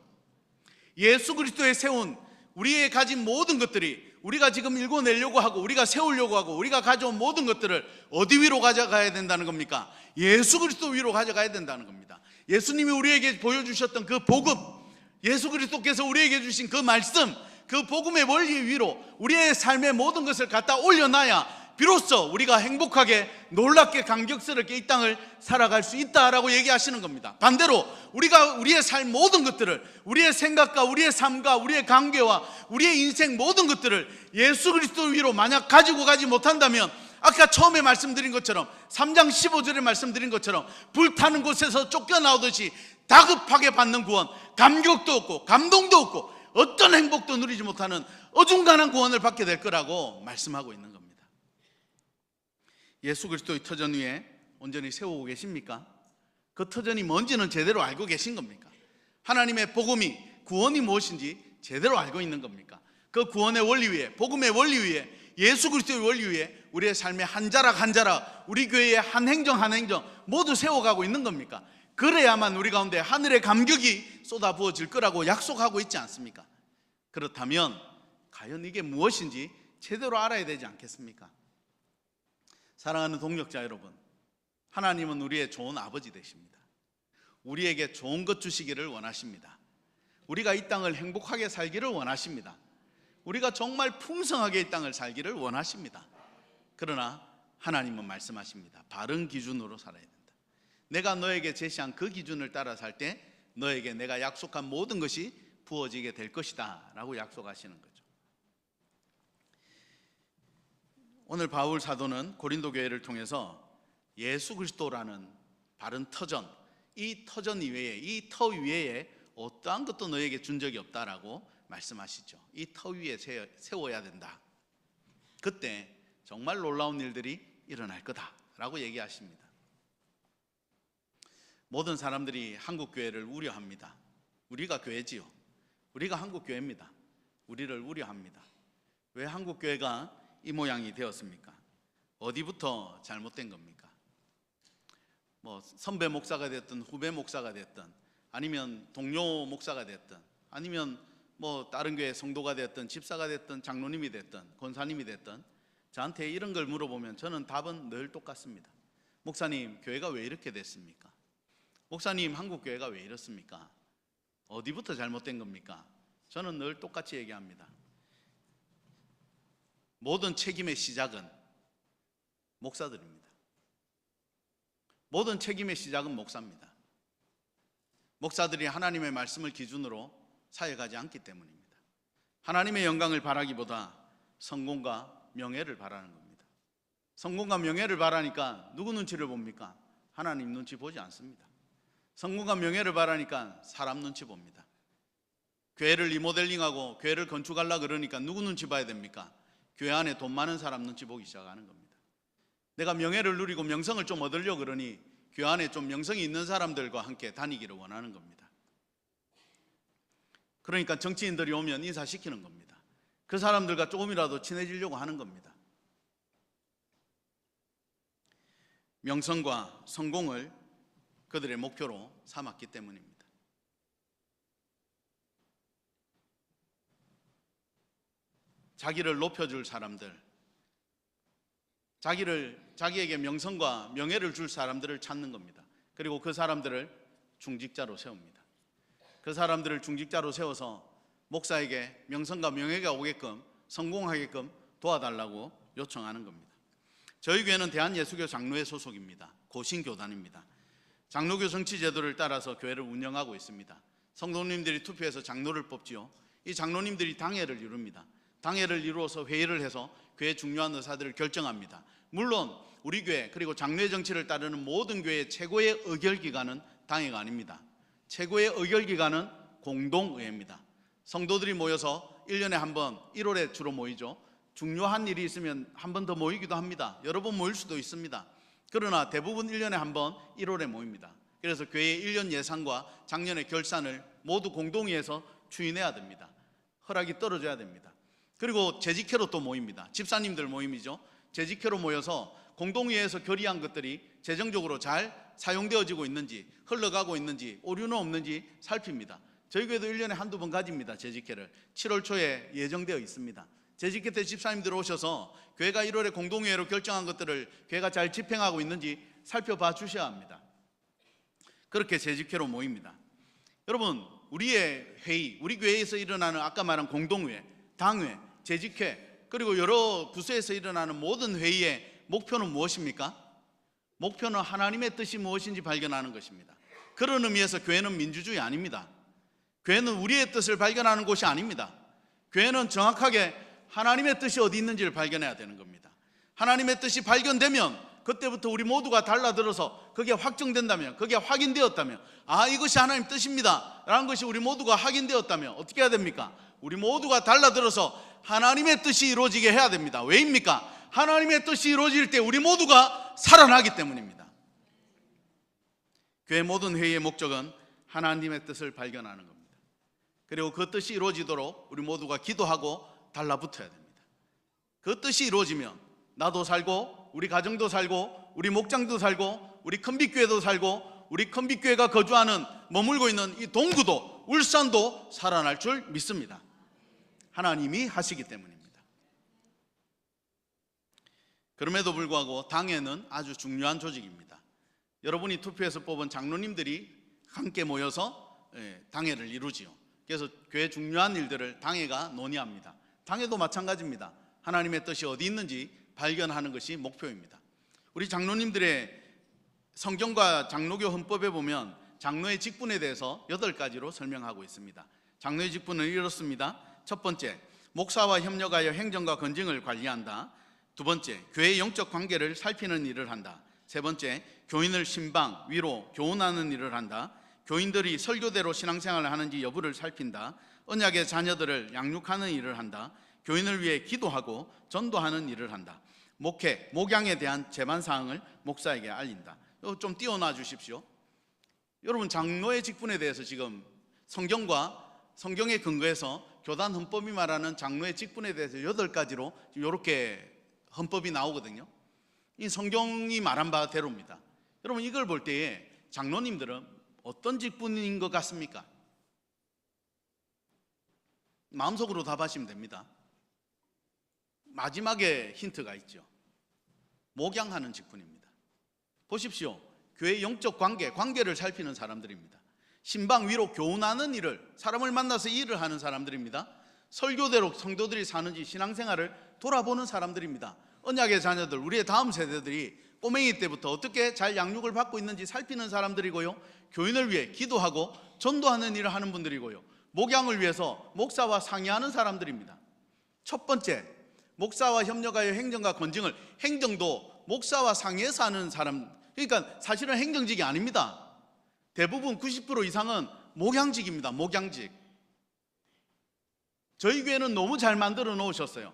예수 그리스도에 세운 우리의 가진 모든 것들이, 우리가 지금 읽어내려고 하고 우리가 세우려고 하고 우리가 가져온 모든 것들을 어디 위로 가져가야 된다는 겁니까? 예수 그리스도 위로 가져가야 된다는 겁니다. 예수님이 우리에게 보여주셨던 그 복음, 예수 그리스도께서 우리에게 주신 그 말씀, 그 복음의 원리 위로 우리의 삶의 모든 것을 갖다 올려놔야 비로소 우리가 행복하게 놀랍게 감격스럽게 이 땅을 살아갈 수 있다라고 얘기하시는 겁니다. 반대로 우리가 우리의 삶 모든 것들을, 우리의 생각과 우리의 삶과 우리의 관계와 우리의 인생 모든 것들을 예수 그리스도 위로 만약 가지고 가지 못한다면, 아까 처음에 말씀드린 것처럼 3장 15절에 말씀드린 것처럼 불타는 곳에서 쫓겨나오듯이 다급하게 받는 구원, 감격도 없고 감동도 없고 어떤 행복도 누리지 못하는 어중간한 구원을 받게 될 거라고 말씀하고 있는 겁니다. 예수 그리스도의 터전 위에 온전히 세우고 계십니까? 그 터전이 뭔지는 제대로 알고 계신 겁니까? 하나님의 복음이, 구원이 무엇인지 제대로 알고 있는 겁니까? 그 구원의 원리 위에, 복음의 원리 위에, 예수 그리스도의 원리 위에 우리의 삶의 한 자락 한 자락, 우리 교회의 한 행정 한 행정 모두 세워가고 있는 겁니까? 그래야만 우리 가운데 하늘의 감격이 쏟아부어질 거라고 약속하고 있지 않습니까? 그렇다면 과연 이게 무엇인지 제대로 알아야 되지 않겠습니까? 사랑하는 동역자 여러분, 하나님은 우리의 좋은 아버지 되십니다. 우리에게 좋은 것 주시기를 원하십니다. 우리가 이 땅을 행복하게 살기를 원하십니다. 우리가 정말 풍성하게 이 땅을 살기를 원하십니다. 그러나 하나님은 말씀하십니다. 바른 기준으로 살아야 된다. 내가 너에게 제시한 그 기준을 따라 살 때 너에게 내가 약속한 모든 것이 부어지게 될 것이다 라고 약속하시는 거죠. 오늘 바울 사도는 고린도 교회를 통해서 예수 그리스도라는 바른 터전, 이 터전 이외에, 이 터 위에 어떠한 것도 너에게 준 적이 없다라고 말씀하시죠. 이 터 위에 세워야 된다. 그때 정말 놀라운 일들이 일어날 거다라고 얘기하십니다. 모든 사람들이 한국 교회를 우려합니다. 우리가 교회지요. 우리가 한국 교회입니다. 우리를 우려합니다. 왜 한국 교회가 이 모양이 되었습니까? 어디부터 잘못된 겁니까? 선배 목사가 됐든 후배 목사가 됐든 아니면 동료 목사가 됐든 아니면 다른 교회 성도가 됐든 집사가 됐든 장로님이 됐든 권사님이 됐든 저한테 이런 걸 물어보면 저는 답은 늘 똑같습니다. 목사님, 교회가 왜 이렇게 됐습니까? 목사님, 한국 교회가 왜 이렇습니까? 어디부터 잘못된 겁니까? 저는 늘 똑같이 얘기합니다. 모든 책임의 시작은 목사들입니다. 모든 책임의 시작은 목사입니다. 목사들이 하나님의 말씀을 기준으로 사역하지 않기 때문입니다. 하나님의 영광을 바라기보다 성공과 명예를 바라는 겁니다. 성공과 명예를 바라니까 누구 눈치를 봅니까? 하나님 눈치 보지 않습니다. 성공과 명예를 바라니까 사람 눈치 봅니다. 교회를 리모델링하고 교회를 건축하려고 그러니까 누구 눈치 봐야 됩니까? 교회 안에 돈 많은 사람 눈치 보기 시작하는 겁니다. 내가 명예를 누리고 명성을 좀 얻으려고 그러니 교회 안에 좀 명성이 있는 사람들과 함께 다니기를 원하는 겁니다. 그러니까 정치인들이 오면 인사시키는 겁니다. 그 사람들과 조금이라도 친해지려고 하는 겁니다. 명성과 성공을 그들의 목표로 삼았기 때문입니다. 자기를 높여줄 사람들, 자기에게 명성과 명예를 줄 사람들을 찾는 겁니다. 그리고 그 사람들을 중직자로 세웁니다. 그 사람들을 중직자로 세워서 목사에게 명성과 명예가 오게끔 성공하게끔 도와달라고 요청하는 겁니다. 저희 교회는 대한예수교 장로회 소속입니다. 고신교단입니다. 장로교 정치제도를 따라서 교회를 운영하고 있습니다. 성도님들이 투표해서 장로를 뽑지요. 이 장로님들이 당회를 이룹니다. 당회를 이루어서 회의를 해서 교회 중요한 의사들을 결정합니다. 물론 우리 교회 그리고 장로회 정치를 따르는 모든 교회의 최고의 의결기관은 당회가 아닙니다. 최고의 의결기관은 공동의회입니다. 성도들이 모여서 1년에 한 번 1월에 주로 모이죠. 중요한 일이 있으면 한 번 더 모이기도 합니다. 여러 번 모일 수도 있습니다. 그러나 대부분 1년에 한 번 1월에 모입니다. 그래서 교회의 1년 예산과 작년의 결산을 모두 공동의회에서 추인해야 됩니다. 허락이 떨어져야 됩니다. 그리고 재직회로 또 모입니다. 집사님들 모임이죠. 재직회로 모여서 공동의회에서 결의한 것들이 재정적으로 잘 사용되어지고 있는지, 흘러가고 있는지, 오류는 없는지 살핍니다. 저희 교회도 1년에 한두 번 가집니다. 재직회를 7월 초에 예정되어 있습니다. 재직회 때 집사님들 오셔서 교회가 1월에 공동회의로 결정한 것들을 교회가 잘 집행하고 있는지 살펴봐 주셔야 합니다. 그렇게 재직회로 모입니다. 여러분, 우리의 회의, 우리 교회에서 일어나는 아까 말한 공동회, 당회, 재직회, 그리고 여러 부서에서 일어나는 모든 회의의 목표는 무엇입니까? 목표는 하나님의 뜻이 무엇인지 발견하는 것입니다. 그런 의미에서 교회는 민주주의 아닙니다. 교회는 우리의 뜻을 발견하는 곳이 아닙니다. 교회는 정확하게 하나님의 뜻이 어디 있는지를 발견해야 되는 겁니다. 하나님의 뜻이 발견되면 그때부터 우리 모두가 달라들어서 그게 확정된다면, 그게 확인되었다면, 이것이 하나님 뜻입니다 라는 것이 우리 모두가 확인되었다면 어떻게 해야 됩니까? 우리 모두가 달라들어서 하나님의 뜻이 이루어지게 해야 됩니다. 왜입니까? 하나님의 뜻이 이루어질 때 우리 모두가 살아나기 때문입니다. 교회 모든 회의의 목적은 하나님의 뜻을 발견하는 겁니다. 그리고 그 뜻이 이루어지도록 우리 모두가 기도하고 달라붙어야 됩니다. 그 뜻이 이루어지면 나도 살고 우리 가정도 살고 우리 목장도 살고 우리 큰빛교회도 살고 우리 큰빛교회가 거주하는 머물고 있는 이 동구도 울산도 살아날 줄 믿습니다. 하나님이 하시기 때문입니다. 그럼에도 불구하고 당회는 아주 중요한 조직입니다. 여러분이 투표해서 뽑은 장로님들이 함께 모여서 당회를 이루지요. 그래서 교회 중요한 일들을 당회가 논의합니다. 당회도 마찬가지입니다. 하나님의 뜻이 어디 있는지 발견하는 것이 목표입니다. 우리 장로님들의 성경과 장로교 헌법에 보면 장로의 직분에 대해서 8가지로 설명하고 있습니다. 장로의 직분은 이렇습니다. 첫 번째, 목사와 협력하여 행정과 건증을 관리한다. 두 번째, 교회의 영적 관계를 살피는 일을 한다. 세 번째, 교인을 신방, 위로, 교훈하는 일을 한다. 교인들이 설교대로 신앙생활을 하는지 여부를 살핀다. 언약의 자녀들을 양육하는 일을 한다. 교인을 위해 기도하고 전도하는 일을 한다. 목회, 목양에 대한 제반사항을 목사에게 알린다. 이거 좀 띄워놔 주십시오. 여러분, 장로의 직분에 대해서 지금 성경에 근거해서 교단 헌법이 말하는 장로의 직분에 대해서 8가지로 이렇게 헌법이 나오거든요. 이 성경이 말한 바대로입니다. 여러분, 이걸 볼 때에 장로님들은 어떤 직분인 것 같습니까? 마음속으로 답하시면 됩니다. 마지막에 힌트가 있죠. 목양하는 직분입니다. 보십시오. 교회 영적 관계를 살피는 사람들입니다. 신방, 위로, 교훈하는 일을, 사람을 만나서 일을 하는 사람들입니다. 설교대로 성도들이 사는지 신앙생활을 돌아보는 사람들입니다. 언약의 자녀들, 우리의 다음 세대들이 꼬맹이 때부터 어떻게 잘 양육을 받고 있는지 살피는 사람들이고요, 교인을 위해 기도하고 전도하는 일을 하는 분들이고요, 목양을 위해서 목사와 상의하는 사람들입니다. 첫 번째, 목사와 협력하여 행정과 건증을, 행정도 목사와 상의해서 하는 사람, 그러니까 사실은 행정직이 아닙니다. 대부분 90% 이상은 목양직입니다. 목양직. 저희 교회는 너무 잘 만들어 놓으셨어요.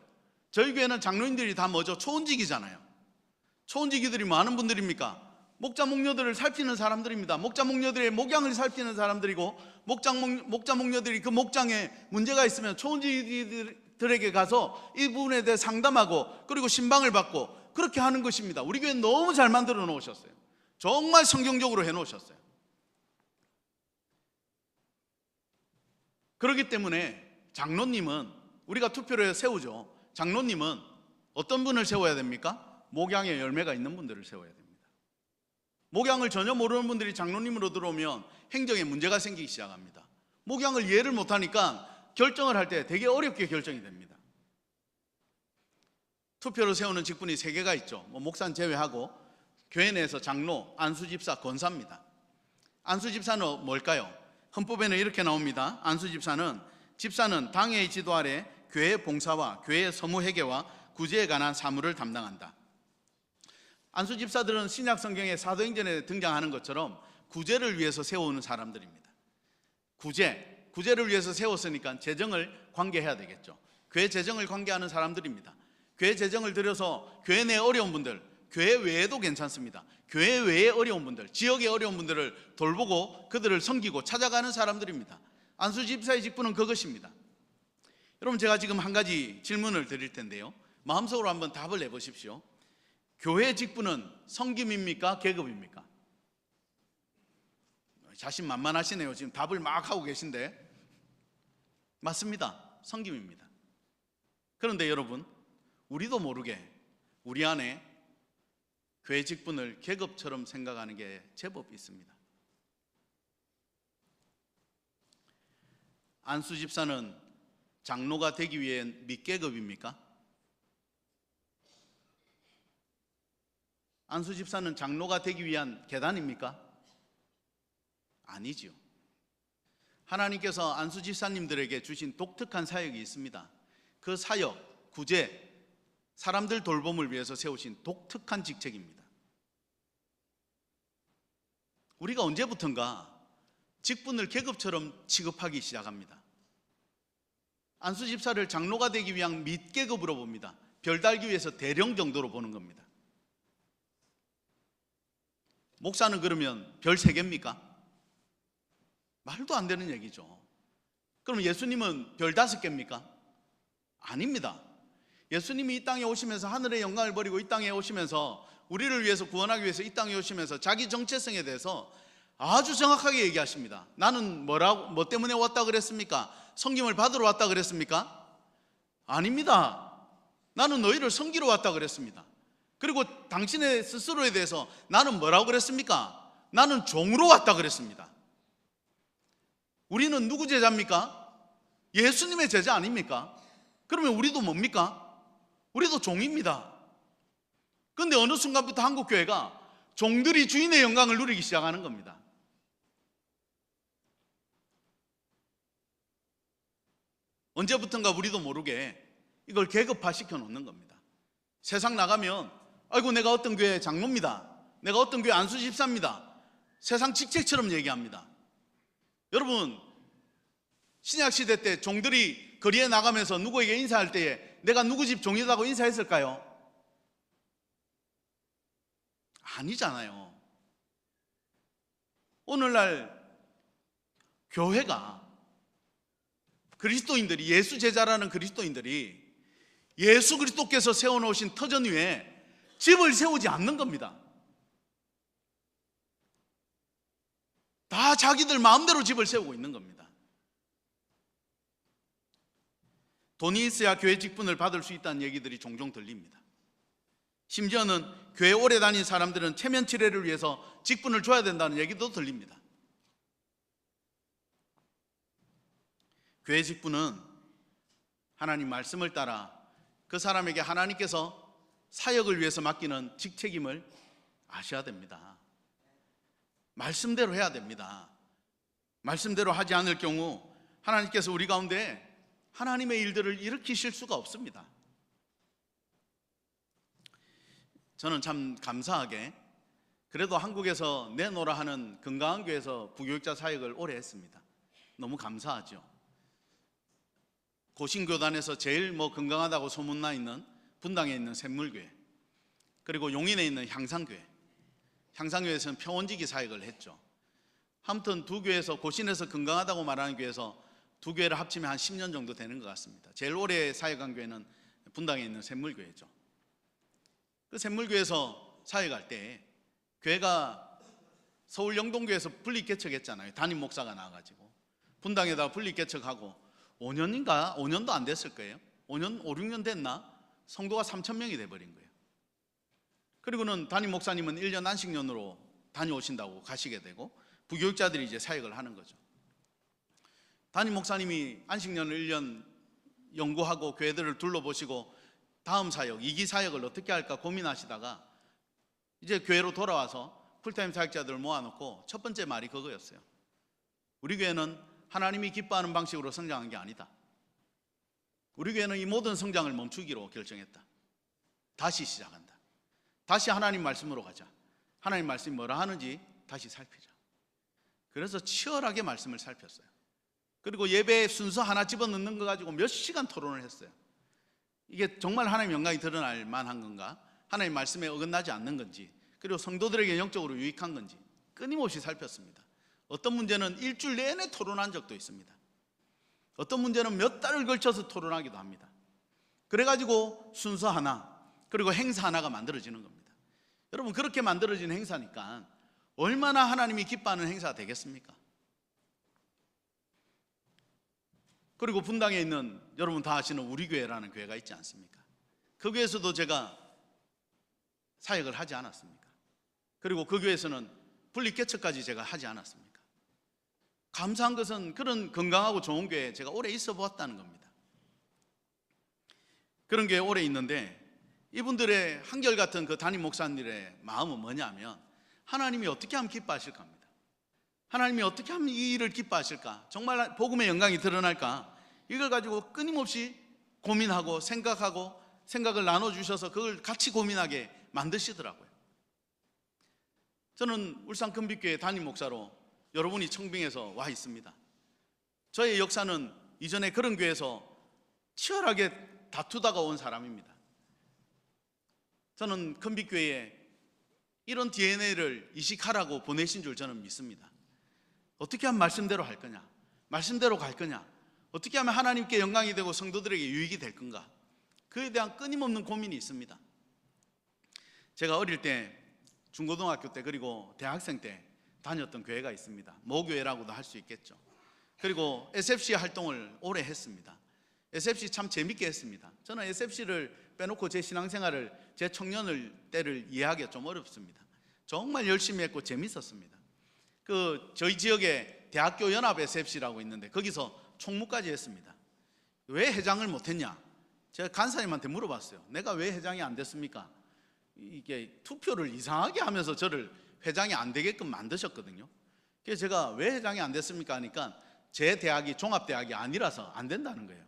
저희 교회는 장로님들이 다 뭐죠? 초원직이잖아요. 초원직이들이 뭐 하는 분들입니까? 목자 목녀들을 살피는 사람들입니다. 목자 목녀들의 목양을 살피는 사람들이고, 목자 목녀들이 그 목장에 문제가 있으면 초원직들에게 가서 이 부분에 대해 상담하고, 그리고 신방을 받고, 그렇게 하는 것입니다. 우리 교회는 너무 잘 만들어 놓으셨어요. 정말 성경적으로 해 놓으셨어요. 그렇기 때문에 장로님은, 우리가 투표를 세우죠. 장로님은 어떤 분을 세워야 됩니까? 목양의 열매가 있는 분들을 세워야 됩니다. 목양을 전혀 모르는 분들이 장로님으로 들어오면 행정에 문제가 생기기 시작합니다. 목양을 이해를 못하니까 결정을 할 때 되게 어렵게 결정이 됩니다. 투표로 세우는 직분이 3개가 있죠. 목사는 제외하고 교회 내에서 장로, 안수집사, 권사입니다. 안수집사는 뭘까요? 헌법에는 이렇게 나옵니다. 집사는 당회의 지도 아래 교회 봉사와 교회 서무회계와 구제에 관한 사무를 담당한다. 안수집사들은 신약 성경의 사도행전에 등장하는 것처럼 구제를 위해서 세우는 사람들입니다. 구제를 위해서 세웠으니까 재정을 관계해야 되겠죠. 교회 재정을 관계하는 사람들입니다. 교회 재정을 들여서 교회 내 어려운 분들, 교회 외에도 괜찮습니다. 교회 외에 어려운 분들, 지역의 어려운 분들을 돌보고 그들을 섬기고 찾아가는 사람들입니다. 안수집사의 직분은 그것입니다. 여러분, 제가 지금 한 가지 질문을 드릴 텐데요, 마음속으로 한번 답을 내보십시오. 교회 직분은 섬김입니까? 계급입니까? 자신만만하시네요. 지금 답을 막 하고 계신데. 맞습니다. 섬김입니다. 그런데 여러분, 우리도 모르게 우리 안에 교회 직분을 계급처럼 생각하는 게 제법 있습니다. 안수집사는 장로가 되기 위한 밑계급입니까? 안수집사는 장로가 되기 위한 계단입니까? 아니지요. 하나님께서 안수집사님들에게 주신 독특한 사역이 있습니다. 그 사역, 구제, 사람들 돌봄을 위해서 세우신 독특한 직책입니다. 우리가 언제부턴가 직분을 계급처럼 취급하기 시작합니다. 안수집사를 장로가 되기 위한 밑계급으로 봅니다. 별 달기 위해서 대령 정도로 보는 겁니다. 목사는 그러면 별 3개입니까? 말도 안 되는 얘기죠. 그럼 예수님은 별 5개입니까? 아닙니다. 예수님이 이 땅에 오시면서 하늘의 영광을 버리고 이 땅에 오시면서 우리를 위해서 구원하기 위해서 이 땅에 오시면서 자기 정체성에 대해서 아주 정확하게 얘기하십니다. 나는 뭐 때문에 왔다 그랬습니까? 섬김을 받으러 왔다 그랬습니까? 아닙니다. 나는 너희를 섬기러 왔다 그랬습니다. 그리고 당신의 스스로에 대해서 나는 뭐라고 그랬습니까? 나는 종으로 왔다 그랬습니다. 우리는 누구 제자입니까? 예수님의 제자 아닙니까? 그러면 우리도 뭡니까? 우리도 종입니다. 그런데 어느 순간부터 한국교회가 종들이 주인의 영광을 누리기 시작하는 겁니다. 언제부턴가 우리도 모르게 이걸 계급화 시켜 놓는 겁니다. 세상 나가면 아이고 내가 어떤 교회 장로입니다. 내가 어떤 교회 안수 집사입니다. 세상 직책처럼 얘기합니다. 여러분, 신약시대 때 종들이 거리에 나가면서 누구에게 인사할 때에 내가 누구 집 종이라고 인사했을까요? 아니잖아요. 오늘날 교회가, 그리스도인들이, 예수 제자라는 그리스도인들이 예수 그리스도께서 세워놓으신 터전 위에 집을 세우지 않는 겁니다. 다 자기들 마음대로 집을 세우고 있는 겁니다. 돈이 있어야 교회 직분을 받을 수 있다는 얘기들이 종종 들립니다. 심지어는 교회 오래 다닌 사람들은 체면 치레를 위해서 직분을 줘야 된다는 얘기도 들립니다. 교회 직분은 하나님 말씀을 따라 그 사람에게 하나님께서 사역을 위해서 맡기는 직책임을 아셔야 됩니다. 말씀대로 해야 됩니다. 말씀대로 하지 않을 경우 하나님께서 우리 가운데 하나님의 일들을 일으키실 수가 없습니다. 저는 참 감사하게 그래도 한국에서 내노라 하는 건강한 교회에서 부교육자 사역을 오래 했습니다. 너무 감사하죠. 고신교단에서 제일 건강하다고 소문나 있는 분당에 있는 샘물교회, 그리고 용인에 있는 향상교회, 향상교회에서는 평원지기 사역을 했죠. 아무튼 두 교회에서, 고신에서 건강하다고 말하는 교회에서 두 교회를 합치면 한 10년 정도 되는 것 같습니다. 제일 오래 사역한 교회는 분당에 있는 샘물교회죠. 그 샘물교회에서 사역할 때 교회가 서울 영동교회에서 분립개척했잖아요. 담임 목사가 나와가지고 분당에다가 분립개척하고 5년도 안 됐을 거예요. 5, 6년 됐나? 성도가 3,000명이 돼버린 거예요. 그리고는 담임 목사님은 1년 안식년으로 다녀오신다고 가시게 되고 부교육자들이 이제 사역을 하는 거죠. 담임 목사님이 안식년을 1년 연구하고 교회들을 둘러보시고 다음 사역, 2기 사역을 어떻게 할까 고민하시다가 이제 교회로 돌아와서 풀타임 사역자들을 모아놓고 첫 번째 말이 그거였어요. 우리 교회는 하나님이 기뻐하는 방식으로 성장한 게 아니다. 우리 교회는 이 모든 성장을 멈추기로 결정했다. 다시 시작한다. 다시 하나님 말씀으로 가자. 하나님 말씀이 뭐라 하는지 다시 살피자. 그래서 치열하게 말씀을 살폈어요. 그리고 예배 순서 하나 집어넣는 거 가지고 몇 시간 토론을 했어요. 이게 정말 하나님 영광이 드러날 만한 건가? 하나님 말씀에 어긋나지 않는 건지, 그리고 성도들에게 영적으로 유익한 건지 끊임없이 살폈습니다. 어떤 문제는 일주일 내내 토론한 적도 있습니다. 어떤 문제는 몇 달을 걸쳐서 토론하기도 합니다. 그래가지고 순서 하나, 그리고 행사 하나가 만들어지는 겁니다. 여러분, 그렇게 만들어진 행사니까 얼마나 하나님이 기뻐하는 행사가 되겠습니까? 그리고 분당에 있는, 여러분 다 아시는 우리 교회라는 교회가 있지 않습니까? 그 교회에서도 제가 사역을 하지 않았습니까? 그리고 그 교회에서는 분립개척까지 제가 하지 않았습니까? 감사한 것은 그런 건강하고 좋은 교회에 제가 오래 있어 보았다는 겁니다. 그런 교회에 오래 있는데 이분들의 한결같은 그 담임 목사님들의 마음은 뭐냐면 하나님이 어떻게 하면 기뻐하실까 합니다. 하나님이 어떻게 하면 이 일을 기뻐하실까? 정말 복음의 영광이 드러날까? 이걸 가지고 끊임없이 고민하고 생각을 나눠주셔서 그걸 같이 고민하게 만드시더라고요. 저는 울산 금빛교회 담임 목사로 여러분이 청빙에서 와 있습니다. 저의 역사는 이전에 그런 교회에서 치열하게 다투다가 온 사람입니다. 저는 금빛교회에 이런 DNA를 이식하라고 보내신 줄 저는 믿습니다. 어떻게 하면 말씀대로 할 거냐? 말씀대로 갈 거냐? 어떻게 하면 하나님께 영광이 되고 성도들에게 유익이 될 건가? 그에 대한 끊임없는 고민이 있습니다. 제가 어릴 때, 중고등학교 때, 그리고 대학생 때 다녔던 교회가 있습니다. 모교회라고도 할 수 있겠죠. 그리고 SFC 활동을 오래 했습니다. SFC 참 재밌게 했습니다. 저는 SFC를 빼놓고 제 신앙생활을, 제 청년을 때를 이해하기가 좀 어렵습니다. 정말 열심히 했고 재밌었습니다. 저희 지역에 대학교 연합 SFC라고 있는데 거기서 총무까지 했습니다. 왜 회장을 못했냐? 제가 간사님한테 물어봤어요. 내가 왜 회장이 안 됐습니까? 이게 투표를 이상하게 하면서 저를 회장이 안 되게끔 만드셨거든요. 그래서 제가 왜 회장이 안 됐습니까? 하니까 제 대학이 종합대학이 아니라서 안 된다는 거예요.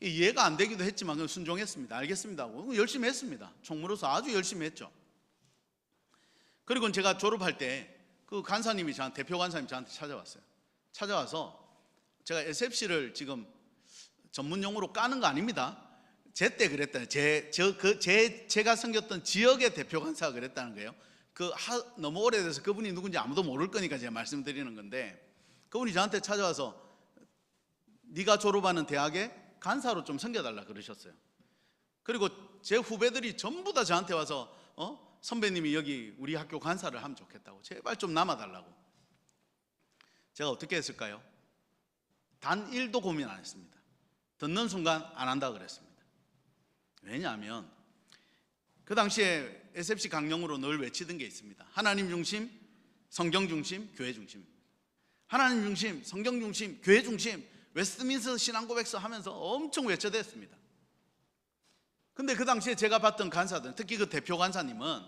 이해가 안 되기도 했지만 순종했습니다. 알겠습니다 하고 열심히 했습니다. 총무로서 아주 열심히 했죠. 그리고 제가 졸업할 때 그 간사님이 대표 간사님이 저한테 찾아왔어요. 찾아와서 제가 SFC를 지금 전문 용어로 까는 거 아닙니다. 제 때 그랬다. 제가 섬겼던 지역의 대표 간사가 그랬다는 거예요. 너무 오래돼서 그분이 누군지 아무도 모를 거니까 제가 말씀드리는 건데, 그분이 저한테 찾아와서 네가 졸업하는 대학에 간사로 좀 섬겨달라 그러셨어요. 그리고 제 후배들이 전부 다 저한테 와서 선배님이 여기 우리 학교 간사를 하면 좋겠다고, 제발 좀 남아달라고. 제가 어떻게 했을까요? 단 1도 고민 안 했습니다. 듣는 순간 안 한다 그랬습니다. 왜냐하면 그 당시에 SFC 강령으로 늘 외치던 게 있습니다. 하나님 중심, 성경 중심, 교회 중심입니다. 하나님 중심, 성경 중심, 교회 중심, 웨스트민스터 신앙고백서 하면서 엄청 외쳐댔습니다. 근데 그 당시에 제가 봤던 간사들, 특히 그 대표 간사님은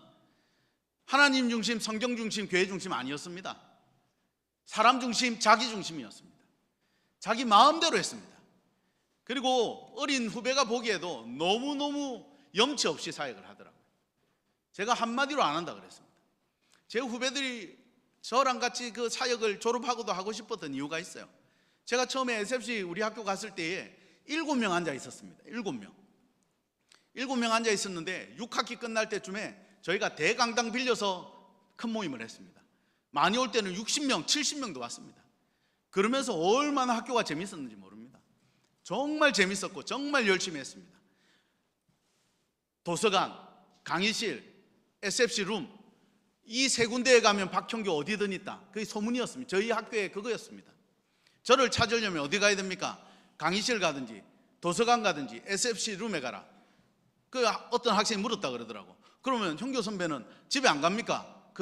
하나님 중심, 성경 중심, 교회 중심 아니었습니다. 사람 중심, 자기 중심이었습니다. 자기 마음대로 했습니다. 그리고 어린 후배가 보기에도 너무너무 염치 없이 사역을 하더라고요. 제가 한마디로 안 한다 그랬습니다. 제 후배들이 저랑 같이 그 사역을 졸업하고도 하고 싶었던 이유가 있어요. 제가 처음에 SFC 우리 학교 갔을 때에 7명 앉아 있었습니다. 7명 앉아 있었는데 6학기 끝날 때쯤에 저희가 대강당 빌려서 큰 모임을 했습니다. 많이 올 때는 60명, 70명도 왔습니다. 그러면서 얼마나 학교가 재밌었는지 모릅니다. 정말 재밌었고 정말 열심히 했습니다. 도서관, 강의실, SFC 룸, 이 세 군데에 가면 박형규 어디든 있다, 그게 소문이었습니다. 저희 학교에 그거였습니다. 저를 찾으려면 어디 가야 됩니까? 강의실 가든지 도서관 가든지 SFC 룸에 가라. 그 어떤 학생이 물었다 그러더라고. 그러면 형교 선배는 집에 안 갑니까?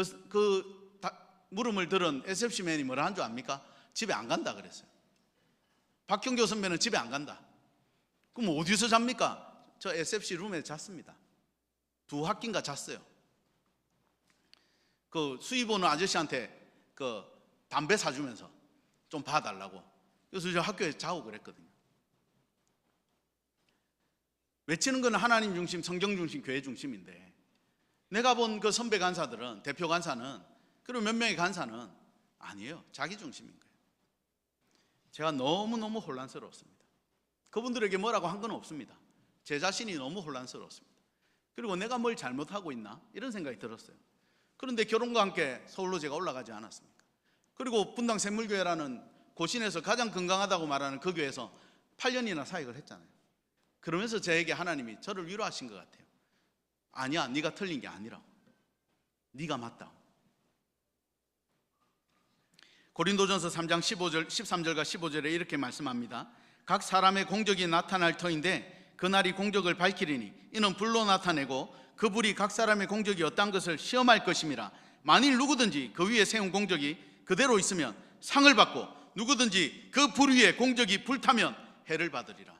물음을 들은 SFC맨이 뭐라 한 줄 압니까? 집에 안 간다 그랬어요. 박형교 선배는 집에 안 간다. 그럼 어디서 잡니까? 저 SFC 룸에 잤습니다. 2학기인가 잤어요. 그 수입 오는 아저씨한테 그 담배 사주면서 좀 봐달라고. 그래서 저 학교에 자고 그랬거든요. 외치는 건 하나님 중심, 성경 중심, 교회 중심인데, 내가 본 그 선배 간사들은, 대표 간사는, 그리고 몇 명의 간사는 아니에요. 자기 중심인 거예요. 제가 너무너무 혼란스러웠습니다. 그분들에게 뭐라고 한 건 없습니다. 제 자신이 너무 혼란스러웠습니다. 그리고 내가 뭘 잘못하고 있나? 이런 생각이 들었어요. 그런데 결혼과 함께 서울로 제가 올라가지 않았습니까? 그리고 분당 샘물교회라는 고신에서 가장 건강하다고 말하는 그 교회에서 8년이나 사역을 했잖아요. 그러면서 저에게 하나님이 저를 위로하신 것 같아요. 아니야, 네가 틀린 게 아니라고. 네가 맞다고. 고린도전서 3장 13절과 15절에 이렇게 말씀합니다. 각 사람의 공적이 나타날 터인데 그날이 공적을 밝히리니 이는 불로 나타내고 그 불이 각 사람의 공적이 어떤 것을 시험할 것임이라. 만일 누구든지 그 위에 세운 공적이 그대로 있으면 상을 받고 누구든지 그 불 위에 공적이 불타면 해를 받으리라.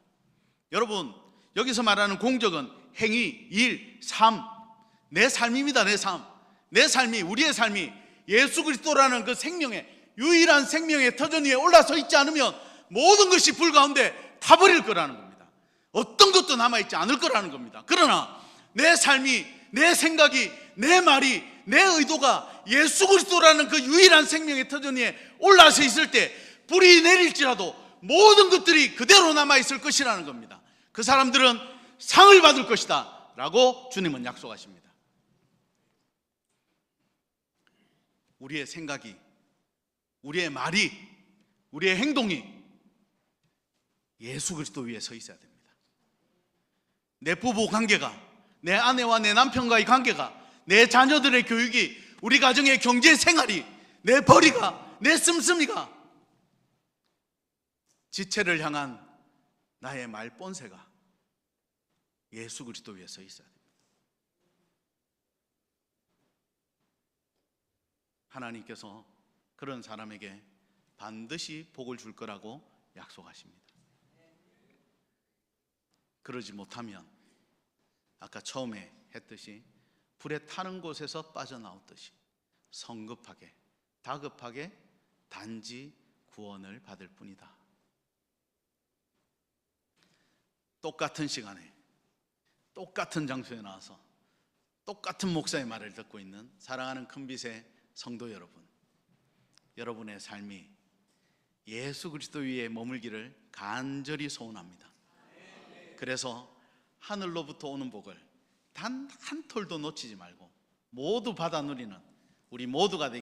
여러분, 여기서 말하는 공적은 행위, 일, 삶, 내 삶입니다. 내 삶. 내 삶이, 우리의 삶이 예수 그리스도라는 그 생명의, 유일한 생명의 터전 위에 올라서 있지 않으면 모든 것이 불 가운데 타버릴 거라는 겁니다. 어떤 것도 남아있지 않을 거라는 겁니다. 그러나 내 삶이, 내 생각이, 내 말이, 내 의도가 예수 그리스도라는 그 유일한 생명의 터전 위에 올라서 있을 때 불이 내릴지라도 모든 것들이 그대로 남아있을 것이라는 겁니다. 그 사람들은 상을 받을 것이다 라고 주님은 약속하십니다. 우리의 생각이, 우리의 말이, 우리의 행동이 예수 그리스도 위에 서 있어야 됩니다. 내 부부 관계가, 내 아내와 내 남편과의 관계가, 내 자녀들의 교육이, 우리 가정의 경제 생활이, 내 벌이가, 내 씀씀이가, 지체를 향한 나의 말 본새가 예수 그리스도 위에 서 있어야 됩니다. 하나님께서 그런 사람에게 반드시 복을 줄 거라고 약속하십니다. 그러지 못하면 아까 처음에 했듯이 불에 타는 곳에서 빠져나오듯이 성급하게, 다급하게 단지 구원을 받을 뿐이다. 똑같은 시간에 똑같은 장소에 나와서 똑같은 목사의 말을 듣고 있는 사랑하는 큰빛의 성도 여러분, 여러분의 삶이 예수 그리스도 위에 머물기를 간절히 소원합니다. 그래서 하늘로부터 오는 복을 단 한 톨도 놓치지 말고 모두 받아 누리는 우리 모두가 되기